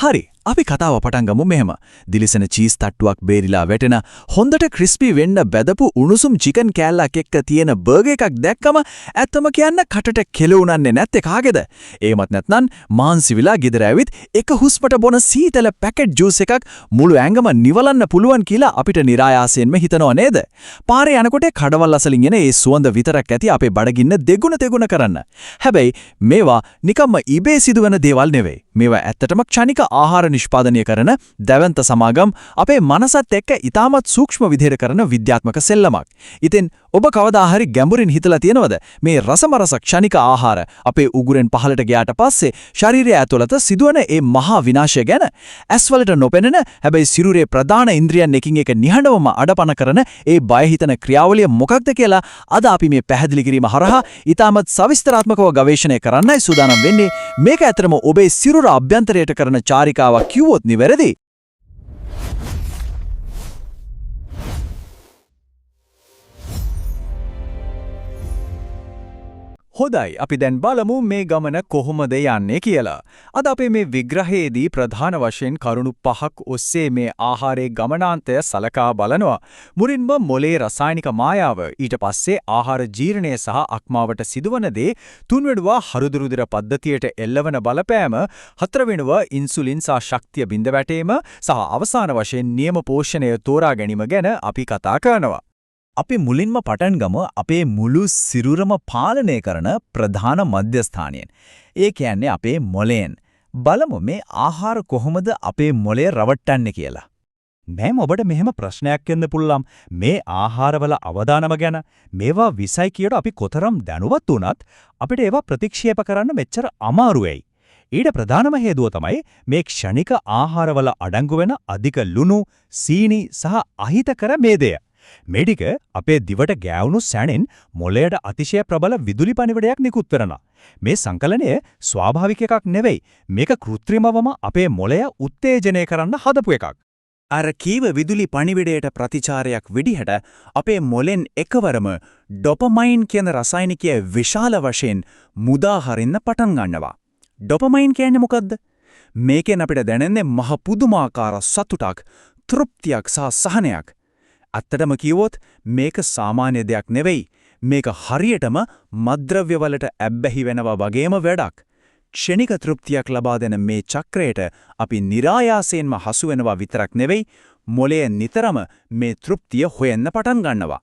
හරි. අපි කතාව පටන් ගමු මෙහෙම. දිලිසෙන චීස් තට්ටුවක් බේරිලා වැටෙන හොඳට ක්‍රිස්පි වෙන්න බැදපු උණුසුම් චිකන් කෑල්ලක් එක්ක තියෙන බර්ගර් එකක් දැක්කම ඇත්තම කියන්න කටට කෙලුණන්නේ නැත්තේ කාගේද? එහෙමත් නැත්නම් මාන්සි විලා ගෙදර ඇවිත් එක හුස්මට බොන සීතල පැකට් ජූස් එකක් මුළු ඇඟම නිවලන්න පුළුවන් කියලා අපිට નિરાයාසයෙන්ම හිතනව නේද? පාරේ යනකොට කඩවල් අසලින් එන ඒ සුවඳ විතරක් ඇති අපේ බඩගින්න දෙගුණ තෙගුණ කරන්න. හැබැයි මේවා නිකම්ම ඉබේ සිදුවන දේවල් නෙවෙයි. මේවා ඇත්තටම ක්ෂණික ආහාර නිෂ්පාදනය කරන දැවැන්ත සමාගම් අපේ මනසත් එක්ක ඊටමත් සූක්ෂම විදිහට කරන විද්‍යාත්මක සෙල්ලමක්. ඉතින් ඔබ කවදා හරි ගැඹුරින් හිතලා තියෙනවද මේ රසමරස ක්ෂණික ආහාර අපේ උගුරෙන් පහළට ගියාට පස්සේ ශරීරය ඇතුළත සිදුවන ඒ මහා විනාශය ගැන? ඇස්වලට නොපෙනෙන හැබැයි සිරුරේ ප්‍රධාන ඉන්ද්‍රියන් එකින් එක නිහඬවම අඩපණ කරන ඒ බය හිතන ක්‍රියාවලිය මොකක්ද කියලා අද අපි මේ පැහැදිලි කිරීම හරහා ඊටමත් සවිස්තරාත්මකව ගවේෂණය කරන්නයි සූදානම් වෙන්නේ. මේක ඇත්තටම ඔබේ සිරුර අභ්‍යන්තරයට කරන චාරිකාවක් කිව්වොත් නිවැරදි. හොඳයි, අපි දැන් බලමු මේ ගමන කොහොමද යන්නේ කියලා. අද අපේ මේ විග්‍රහයේදී ප්‍රධාන වශයෙන් කරුණු 5ක් ඔස්සේ මේ ආහාරයේ ගමනාන්තය සලකා බලනවා. මුලින්ම මොලේ රසායනික මායාව, ඊට පස්සේ ආහාර ජීර්ණය සහ අක්මාවට සිදුවන දේ, තුන්වෙනුව හරුදුරුදිර පද්ධතියට එල්ලවන බලපෑම, හතරවෙනුව ඉන්සුලින් සහ ශක්තිය බිඳ වැටීම සහ අවසාන වශයෙන් නියම පෝෂණය තෝරා ගැනීම ගැන අපි කතා කරනවා. අපි මුලින්ම පටන් ගමු අපේ මුළු සිරුරම පාලනය කරන ප්‍රධාන මධ්‍යස්ථානයෙන්. ඒ කියන්නේ අපේ මොලයෙන්. බලමු මේ ආහාර කොහොමද අපේ මොලය රවට්ටන්නේ කියලා. මම ඔබට මෙහෙම ප්‍රශ්නයක් එන්න පුළුවන්. මේ ආහාරවල අවදානම ගැන මේවා විසයි කියලා අපි කොතරම් දැනුවත් වුණත් අපිට ඒවා ප්‍රතික්ෂේප කරන්න මෙච්චර අමාරු වෙයි. ඊට ප්‍රධානම හේතුව තමයි මේ ක්ෂණික ආහාරවල අඩංගු වෙන අධික ලුණු, සීනි සහ අහිතකර මේදය. මේ ටික අපේ දිවට ගෑවුණු සැනින් මොළයට අතිශය ප්‍රබල විදුලි පණිවිඩයක් නිකුත් කරනවා. මේ සංකලනය ස්වාභාවික එකක් නෙවෙයි. මේක කෘත්‍රිමවම අපේ මොළය උත්තේජනය කරන්න හදපු එකක්. අර කීව විදුලි පණිවිඩයට ප්‍රතිචාරයක් විදිහට අපේ මොළෙන් එකවරම ඩොපමයින් කියන රසායනිකය විශාල වශයෙන් මුදා හරින්න පටන් ගන්නවා. ඩොපමයින් කියන්නේ මොකද්ද? මේකෙන් අපිට දැනෙන්නේ මහ පුදුමාකාර සතුටක්, තෘප්තියක් සහ සහනයක්. ඇත්තටම කිව්වොත් මේක සාමාන්‍ය දෙයක් නෙවෙයි. මේක හරියටම මත්ද්‍රව්‍ය වලට ඇබ්බැහි වෙනවා වගේම වැඩක්. ක්ෂණික තෘප්තියක් ලබා දෙන මේ චක්‍රයට අපි નિરાයාසයෙන්ම හසු වෙනවා විතරක් නෙවෙයි, මොළය නිතරම මේ තෘප්තිය හොයන්න පටන් ගන්නවා.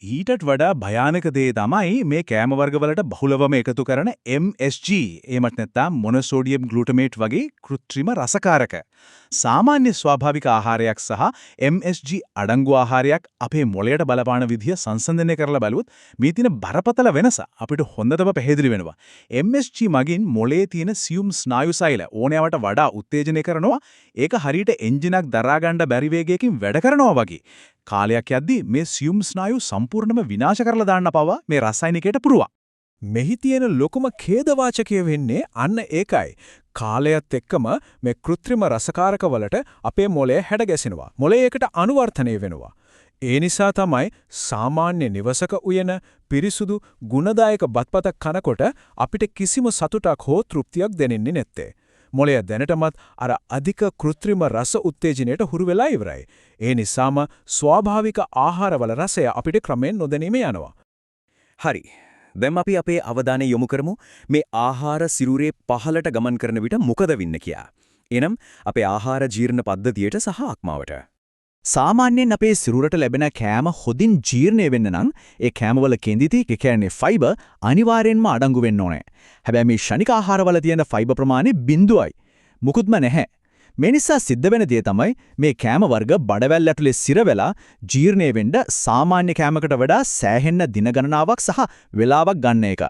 ඊටත් වඩා භයානක දේ තමයි මේ කෑම වර්ග වලට බහුලවම එකතු කරන MSG, එහෙමත් නැත්නම් මොනෝසෝඩියම් ග්ලූටමේට් වගේ කෘත්‍රිම රසකාරක. සාමාන්‍ය ස්වාභාවික ආහාරයක් සහ MSG අඩංගු ආහාරයක් අපේ මොළයට බලපාන විදිය සංසන්දනය කරලා බලුවොත් මේ තියෙන බරපතල වෙනස අපිට හොඳටම පැහැදිලි වෙනවා. MSG මගින් මොළයේ තියෙන සියුම් ස්නායු සෛල ඕනෑවට වඩා උත්තේජනය කරනවා. ඒක හරියට එන්ජිනක් දරා ගන්න බැරි වේගයකින් වැඩ කරනවා වගේ. කාලයක් යද්දී මේ සියුම් ස්නායු සම්පූර්ණයෙන්ම විනාශ කරලා දාන්න පවා මේ රසායනිකයට පුරුවා. මෙහි තියෙන ලොකුම ඛේදවාචකය වෙන්නේ අන්න ඒකයි. කාලයත් එක්කම මේ කෘත්‍රිම රසකාරක වලට අපේ මොළය හැඩ ගැසෙනවා. මොළය ඒකට අනුවර්තනය වෙනවා. ඒ නිසා තමයි සාමාන්‍ය නිවසක උයන පිරිසුදු ගුණදායක බත්පතක් කනකොට අපිට කිසිම සතුටක් හෝ තෘප්තියක් දැනෙන්නේ නැත්තේ. මොළය දැනටමත් අර අධික කෘත්‍රිම රස උත්තේජනයට හුරු වෙලා ඉවරයි. ඒ නිසාම ස්වාභාවික ආහාරවල රසය අපිට ක්‍රමෙන් නොදැනීම යනවා. හරි. දැන් අපි අපේ අවධානය යොමු කරමු මේ ආහාර සිරුරේ පහළට ගමන් කරන විට මොකද වෙන්නේ කියලා. එනම් අපේ ආහාර ජීර්ණ පද්ධතියට සහ අක්මාවට. සාමාන්‍යයෙන් අපේ සිරුරට ලැබෙන කෑම හොදින් ජීර්ණය වෙන්න නම් ඒ කෑමවල කෙඳිති, ඒ කියන්නේ ෆයිබර් අනිවාර්යෙන්ම අඩංගු වෙන්න ඕනේ. හැබැයි මේ ශනික ආහාරවල තියෙන ෆයිබර් ප්‍රමාණය බිඳුවයි. මුකුත්ම නැහැ. මේ නිසා සිද්ධ වෙන දේ තමයි මේ කෑම වර්ග බඩවැල් ඇතුලේ සිර වෙලා ජීර්ණය වෙන්න සාමාන්‍ය කෑමකට වඩා සෑහෙන්න දින ගණනාවක් සහ වේලාවක් ගන්න එක.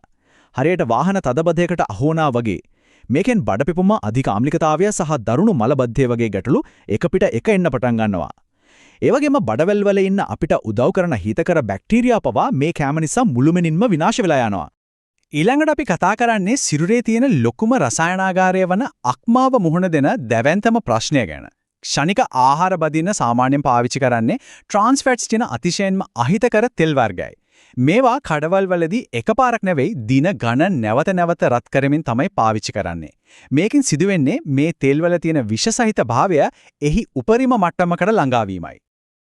හරියට වාහන තදබදයකට අහුවනා වගේ. මේකෙන් බඩපිපුම, අධික ආම්ලිකතාවය සහ දරුණු මලබද්ධය වගේ ගැටලු එක පිට එක එන්න පටන් ගන්නවා. ඒ වගේම බඩවැල් වල ඉන්න අපිට උදව් කරන හිතකර බැක්ටීරියා පවා මේ කෑම නිසා මුළුමනින්ම විනාශ වෙලා යනවා. ඊළඟට අපි කතා කරන්නේ සිරුරේ තියෙන ලොකුම රසායනාගාරය වන අක්මාව මුහුණ දෙන දැවැන්තම ප්‍රශ්නය ගැන. ක්ෂණික ආහාර බදින්න සාමාන්‍යයෙන් පාවිච්චි කරන්නේ ට්‍රාන්ස් ෆැට්ස් කියන අතිශයින්ම අහිතකර තෙල් වර්ගයයි. මේවා කඩවල් වලදී එකපාරක් නෙවෙයි දින ගණන් නැවත නැවත රත් කරමින් තමයි පාවිච්චි කරන්නේ. මේකෙන් සිදුවෙන්නේ මේ තෙල් වල තියෙන විෂ සහිත භාවය එහි උපරිම මට්ටමකට ළඟා වීමයි.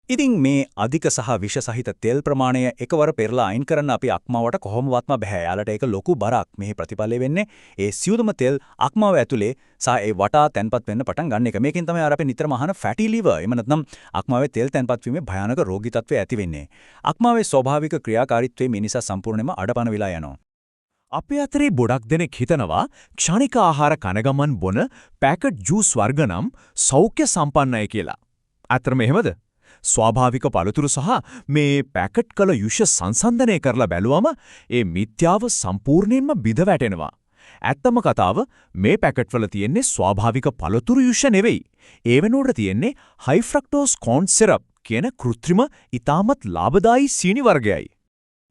ඉතින් මේ අධික සහ විෂ සහිත තෙල් ප්‍රමාණය එකවර පෙරලා අයින් කරන්න අපි අක්මාවට කොහොමවත්ම බෑ. යාලට ඒක ලොකු බරක්. මේ ප්‍රතිඵලය වෙන්නේ ඒ සියුදුම තෙල් අක්මාව ඇතුලේ සහ ඒ වටා තැන්පත් වෙන්න පටන් ගන්න එක. මේකෙන් තමයි අපි නිතරම අහන ෆැටි liver. එහෙම නැත්නම් අක්මාවේ තෙල් තැන්පත් වීමේ භයානක රෝගී තත්ත්වය ඇති වෙන්නේ. අක්මාවේ ස්වභාවික ක්‍රියාකාරීත්වයේ මිනිසා සම්පූර්ණයෙන්ම අඩපණ වෙලා යනවා. අපේ අතරේ ගොඩක් දෙනෙක් හිතනවා ක්ෂණික ආහාර කනගමන් බොන පැකට් ජූස් වර්ග නම් සෞඛ්‍ය සම්පන්නයි කියලා. අතරම එහෙමද? ස්වාභාවික පළතුරු සහ මේ පැකට් කළ යුෂ සංසන්දනය කරලා බැලුවම ඒ මිත්‍යාව සම්පූර්ණයෙන්ම බිඳ වැටෙනවා. ඇත්තම කතාව මේ පැකට්වල තියෙන්නේ ස්වාභාවික පළතුරු යුෂ නෙවෙයි. ඒ වෙනුවට තියෙන්නේ හයි ෆ්‍රක්ටෝස් කෝන් සිරප් කියන කෘත්‍රිම ඊටමත් ලාභදායී සීනි වර්ගයයි.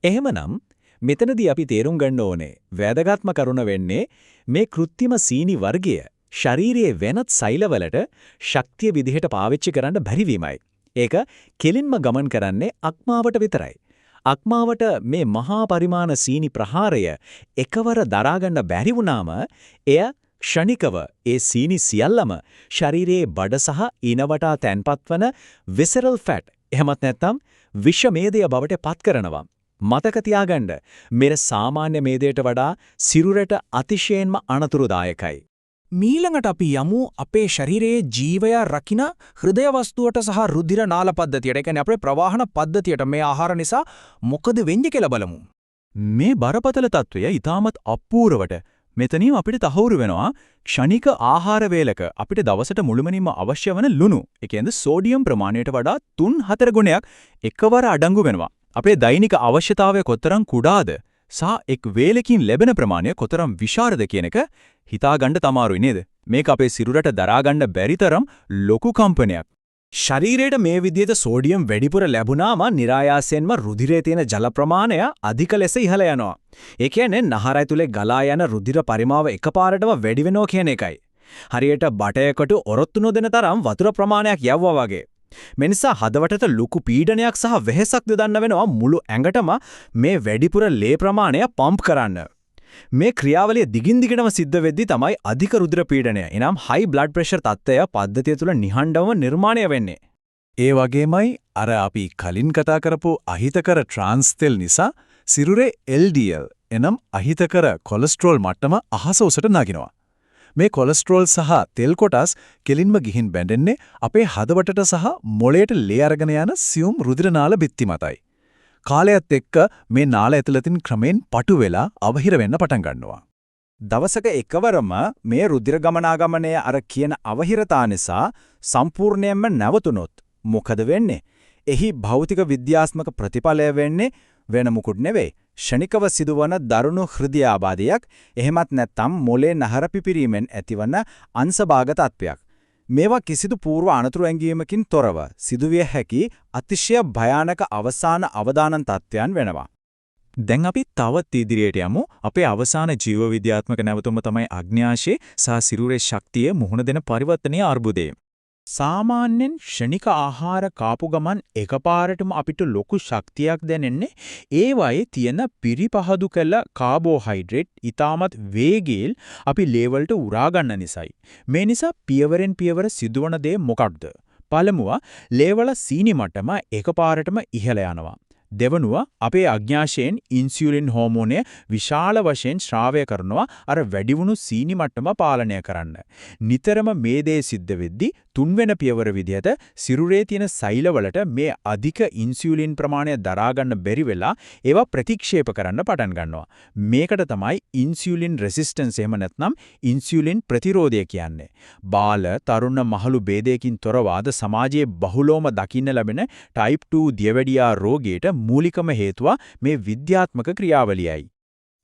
එහෙමනම් මෙතනදී අපි තේරුම් ගන්න ඕනේ වැදගත්ම කරුණ වෙන්නේ මේ කෘත්‍රිම සීනි වර්ගය ශරීරයේ වෙනත් සෛලවලට ශක්තිය විදිහට පාවිච්චි කරන්න බැරි වීමයි. ඒක කෙලින්ම ගමන් කරන්නේ අක්මාවට විතරයි. අක්මාවට මේ මහා පරිමාණ සීනි ප්‍රහාරය එකවර දරා ගන්න බැරි වුණාම එය ක්ෂණිකව ඒ සීනි සියල්ලම ශරීරයේ බඩ සහ ඉනවටා තැන්පත්වන විසරල් ෆැට් එහෙමත් නැත්නම් විෂ මේදය බවට පත් කරනවා. මතක තියාගන්න මෙර සාමාන්‍ය මේදයට වඩා සිරුරට අතිශයින්ම අනතුරුදායකයි. මීළඟට අපි යමු අපේ ශරීරයේ ජීවය රකින්න හෘදය වස්තුවට සහ රුධිර නාල පද්ධතියට. ඒ කියන්නේ අපේ ප්‍රවාහන පද්ධතියට මේ ආහාර නිසා මොකද වෙන්නේ කියලා බලමු. මේ බරපතල తত্ত্বය ඊටමත් අපූර්වට මෙතනින් අපිට තහවුරු වෙනවා ක්ෂණික ආහාර වේලක අපිට දවසට මුළුමනින්ම අවශ්‍ය වන ලුණු, ඒ කියන්නේ සෝඩියම් ප්‍රමාණයට වඩා 3-4 ගුණයක් එකවර අඩංගු වෙනවා. අපේ දෛනික අවශ්‍යතාවය කොතරම් කුඩාද සහ එක් වේලකින් ලැබෙන ප්‍රමාණය කොතරම් විශාරද කියන එක හිතාගන්න තමාරුයි නේද? මේක අපේ සිරුරට දරාගන්න බැරි තරම් ලොකු කම්පනයක්. ශරීරයට මේ විදිහට සෝඩියම් වැඩිපුර ලැබුණාම નિરાයාසයෙන්ම රුධිරයේ තියෙන ජල ප්‍රමාණය අධික ලෙස ඉහළ යනවා. ඒ කියන්නේ නහර ඇතුලේ ගලා යන රුධිර පරිමාව එකපාරටම වැඩි වෙනවා කියන එකයි. හරියට බටයකට ඔරොත්තු නොදෙන තරම් වතුර ප්‍රමාණයක් යවුවා වගේ. මේ නිසා හදවතට ලොකු පීඩනයක් සහ වෙහෙසක් දෙන්න වෙනවා මුළු ඇඟටම මේ වැඩිපුර ලේ ප්‍රමාණය පම්ප් කරන්න. මේ ක්‍රියාවලිය දිගින් දිගටම සිද්ධ වෙද්දී තමයි අධික රුධිර පීඩනය එනම් high blood pressure තත්ත්වය පද්ධතිය තුළ නිහඬවම නිර්මාණය වෙන්නේ. ඒ වගේමයි අර අපි කලින් කතා කරපු අහිතකර ට්‍රාන්ස් තෙල් නිසා සිරුරේ LDL එනම් අහිතකර කොලෙස්ටරෝල් මට්ටම අහස උසට නගිනවා. මේ කොලෙස්ටරෝල් සහ තෙල් කොටස් කෙලින්ම ගිහින් බැඳෙන්නේ අපේ හදවතට සහ මොළයට ලේ අරගෙන යන සියුම් රුධිර නාල බිත්ති මතයි. කාලයත් එක්ක මේ නාල ඇතුළතින් ක්‍රමෙන් පටු වෙලා අවහිර වෙන්න පටන් ගන්නවා. දවසක එකවරම මේ රුධිර ගමනාගමනය අර කියන අවහිරතා නිසා සම්පූර්ණයෙන්ම නැවතුනොත් මොකද වෙන්නේ? එහි භෞතික විද්‍යාත්මක ප්‍රතිඵලය වෙන්නේ වෙන මුකුත් නෙවෙයි. ෂණිකව සිදුවන දරුණු හෘදයාබාධයක් එහෙමත් නැත්නම් මොලේ නහර පිපිරීමෙන් ඇතිවන අංශභාග තත්ත්වයක්. මේවා කිසිදු පූර්ව අනතුරු ඇඟීමකින් තොරව සිදුවිය හැකි අතිශය භයානක අවසාන අවදානන් තත්ත්වයන් වෙනවා. දැන් අපි තවත් ඉදිරියට යමු. අපේ අවසාන ජීව විද්‍යාත්මක නැවතුම තමයි අග්න්‍යාශයේ සහ සිරුරේ ශක්තිය මුහුණ දෙන පරිවර්තනීය අර්බුදය. සාමාන්‍යයෙන් ක්ෂණික ආහාර කාපු ගමන් එකපාරටම අපිට ලොකු ශක්තියක් දැනෙන්නේ ඒ වගේ තියෙන පිරිපහදු කළ කාබෝහයිඩ්‍රේට් ඊටමත් වේගයෙන් අපි ලේවලට උරා ගන්න නිසායි. මේ නිසා පියවරෙන් පියවර සිදුවන දේ මොකක්ද? පළමුව ලේවල සීනි මට්ටම එකපාරටම ඉහළ යනවා. දෙවනුව අපේ අග්න්‍යාශයෙන් ඉන්සියුලින් හෝමෝනය විශාල වශයෙන් ශ්‍රාවය කරනවා අර වැඩි වුණු සීනි මට්ටම පාලනය කරන්න. නිතරම මේ දේ සිද්ධ වෙද්දී තුන්වෙනි පියවර විදිහට සිරුරේ තියෙන සෛලවලට මේ අධික ඉන්සියුලින් ප්‍රමාණය දරා ගන්න බැරි වෙලා ඒවා ප්‍රතික්ෂේප කරන්න පටන් ගන්නවා. මේකට තමයි ඉන්සියුලින් රෙසිස්ටන්ස් එහෙම නැත්නම් ඉන්සියුලින් ප්‍රතිරෝධය කියන්නේ. බාල තරුණ මහලු ભેදයකින් තොරව අද සමාජයේ බහුලවම දකින්න ලැබෙන ටයිප් 2 දියවැඩියා රෝගයට මූලිකම හේතුව මේ විද්‍යාත්මක ක්‍රියාවලියයි.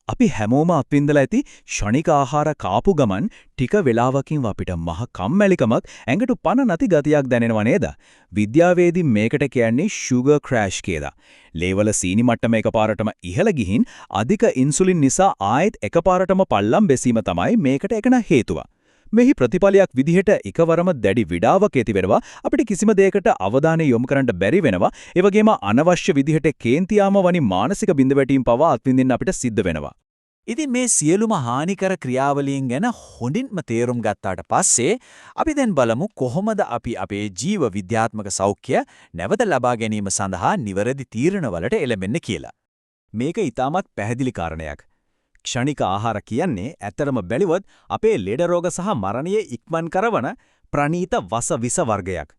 අපි හැමෝම අත්විඳලා ඇති ක්ෂණික ආහාර කාපු ගමන් ටික වෙලාවකින් අපිට මහ කම්මැලිකමක් ඇඟට පණ නැති ගතියක් දැනෙනව නේද? විද්‍යාවේදී මේකට කියන්නේ sugar crash කියලා. ලේවල සීනි මට්ටම එකපාරටම ඉහළ ගිහින් අධික ඉන්සුලින් නිසා ආයෙත් එකපාරටම පල්ලම් බැසීම තමයි මේකට එකන හේතුව. මෙහි ප්‍රතිඵලයක් විදිහට එකවරම දැඩි විඩාවක් ඇති වෙනවා. අපිට කිසිම දෙයකට අවධානය යොමු කරන්න බැරි වෙනවා. ඒ වගේම අනවශ්‍ය විදිහට කේන්තියාම වැනි මානසික බිඳවැටීම් පවා අත්විඳින්න අපිට සිද්ධ වෙනවා. ඉතින් මේ සියලුම හානිකර ක්‍රියාවලියන් ගැන හොඳින්ම තේරුම් ගත්තාට පස්සේ අපි දැන් බලමු කොහොමද අපි අපේ ජීව විද්‍යාත්මක සෞඛ්‍ය නැවත ලබා ගැනීම සඳහා නිවැරදි තීරණවලට එළඹෙන්න කියලා. මේක ඊටමත් පැහැදිලි කාරණයක්. ක්ෂණික ආහාර කියන්නේ ඇත්තටම බැලුවොත් අපේ ලෙඩ රෝග සහ මරණය ඉක්මන් කරවන ප්‍රණීත වස විස වර්ගයක්.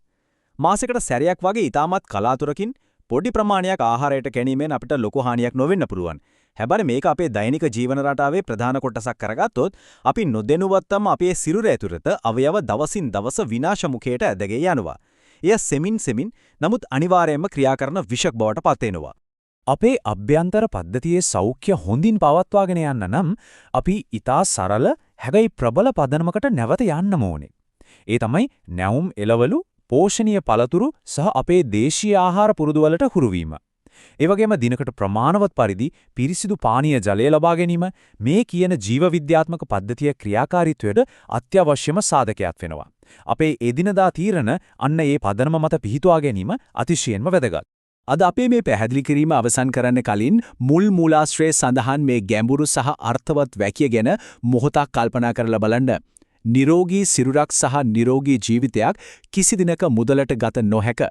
මාසෙකට සැරයක් වගේ ඊටමත් කලාතුරකින් පොඩි ප්‍රමාණයක් ආහාරයට ගැනීමෙන් අපිට ලොකු හානියක් නොවෙන්න පුළුවන්. හැබැයි මේක අපේ දෛනික ජීවන රටාවේ ප්‍රධාන කොටසක් කරගත්තොත් අපි නොදැනුවත්වම අපේ සිරුර ඇතුළත අවයව දවසින් දවස විනාශ මුඛයට ඇදගෙන යනවා. එය සෙමින් නමුත් අනිවාර්යයෙන්ම ක්‍රියා කරන විෂක් බවට පත් වෙනවා. අපේ අභ්‍යන්තර පද්ධතියේ සෞඛ්‍ය හොඳින් පවත්වාගෙන යන්න නම් අපි ඊටා සරල හැබැයි ප්‍රබල පදනමකට නැවත යන්න ඕනේ. ඒ තමයි නැවුම් එළවලු, පෝෂණීය පළතුරු සහ අපේ දේශීය ආහාර පුරුදුවලට හුරු වීම. ඒ වගේම දිනකට ප්‍රමාණවත් පරිදි පිරිසිදු පානීය ජලය ලබා ගැනීම මේ කියන ජීව විද්‍යාත්මක පද්ධතිය ක්‍රියාකාරීත්වයට අත්‍යවශ්‍යම සාධකයක් වෙනවා. අපේ එදිනදා තීරණ අන්න ඒ පදනම මත පිහිටුවා ගැනීම අතිශයින්ම වැදගත්. අද අපේ මේ පැහැදිලි කිරීම අවසන් කරන්න කලින් මුල් මූලාශ්‍රයේ සඳහන් මේ ගැඹුරු සහ අර්ථවත් වැකිය ගැන මොහොතක් කල්පනා කරලා බලන්න. නිරෝගී සිරුරක් සහ නිරෝගී ජීවිතයක් කිසි දිනක මුදලට ගත නොහැක.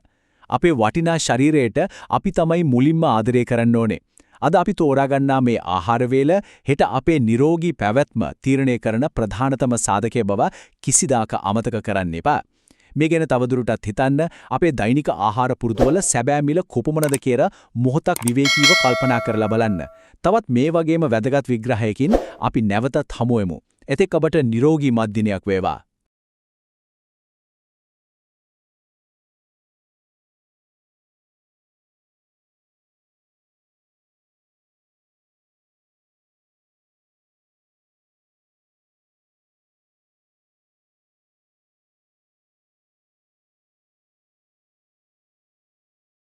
අපේ වටිනා ශරීරයට අපි තමයි මුලින්ම ආදරය කරන්න ඕනේ. අද අපි තෝරාගන්නා මේ ආහාර වේල හෙට අපේ නිරෝගී පැවැත්ම තීරණය කරන ප්‍රධානතම සාධකය බව කිසිදාක අමතක කරන්න එපා. මේ ගැන තවදුරටත් හිතන්න අපේ දෛනික ආහාර පුරුදුවල සැබෑ මිල කොපමණද කියලා මොහොතක් විවේකීව කල්පනා කරලා බලන්න. තවත් මේ වගේම වැදගත් විග්‍රහයකින් අපි නැවතත් හමු වෙමු. එතෙක් ඔබට නිරෝගී මත් දිනයක් වේවා.